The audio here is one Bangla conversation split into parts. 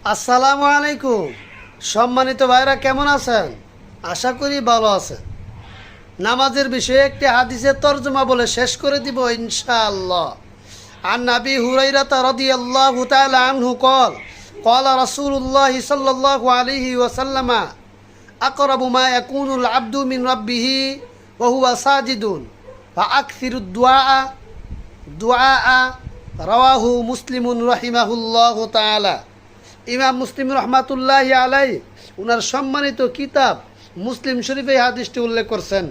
আসসালামু আলাইকুম। সম্মানিত ভাইরা কেমন আছেন? আশা করি ভালো আছেন। নামাজের বিষয়ে একটি হাদিসের তরজমা বলে শেষ করে দিব ইনশাআল্লাহ। আন নবী হুরায়রা রাদিয়াল্লাহু তাআলা আনহু قال قال رسول الله صلى الله عليه وسلم أقرب ما يكون العبد من ربه وهو ساجد فأكثر الدعاء رواه مسلم رحمه الله تعالى। ইমাম মুসলিম রহমাতুল্লাহ আলাই উনার সম্মানিত কিতাব মুসলিম শরীফে হাদিসটি উল্লেখ করছেন।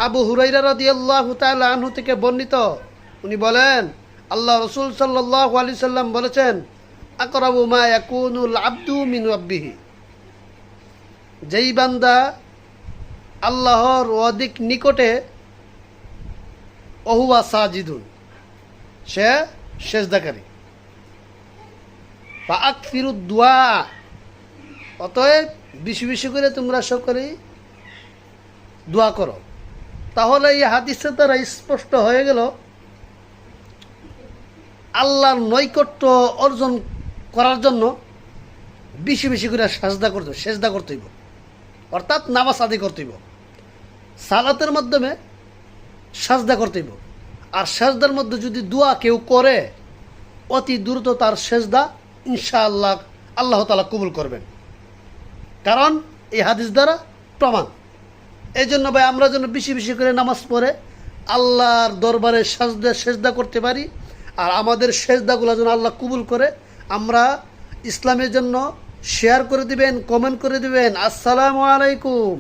আবু হুরায়রা রাদিয়াল্লাহু তাআলা আনহু থেকে বর্ণিত, উনি বলেন আল্লাহ রসুল সাল্লাল্লাহু আলাইহি সাল্লাম বলেছেন, আকরাবু মা ইয়াকুনুল আবদু মিন রাব্বিহি, যেই বান্দা আল্লাহর অধিক নিকটে, ওহুয়া সাজিদুন, সে সেজদাকারী, ফাআকসিরুদ দুআ, অতএব বেশি বেশি করে তোমরা সকলেই দোয়া করো। তাহলে এই হাদিসের দ্বারা স্পষ্ট হয়ে গেল আল্লাহর নৈকট্য অর্জন করার জন্য বেশি বেশি করে সেজদা করতে হইব, অর্থাৎ নামাজ আদি করতে হইব। সালাতের মাধ্যমে সাজদা করতে হইব। আর সেজদার মধ্যে যদি দোয়া কেউ করে, অতি দ্রুত তার সেজদা ইনশাআল্লাহ আল্লাহ তাআলা কবুল করবেন, কারণ এই হাদিস দ্বারা প্রমাণ। এই জন্য ভাই আমরা যেন বেশি বেশি করে নামাজ পড়ে আল্লাহর দরবারে সেজদা করতে পারি, আর আমাদের সেজদাগুলো যেন আল্লাহ কবুল করে। আমরা ইসলামের জন্য শেয়ার করে দিবেন, কমেন্ট করে দিবেন। আসসালামু আলাইকুম।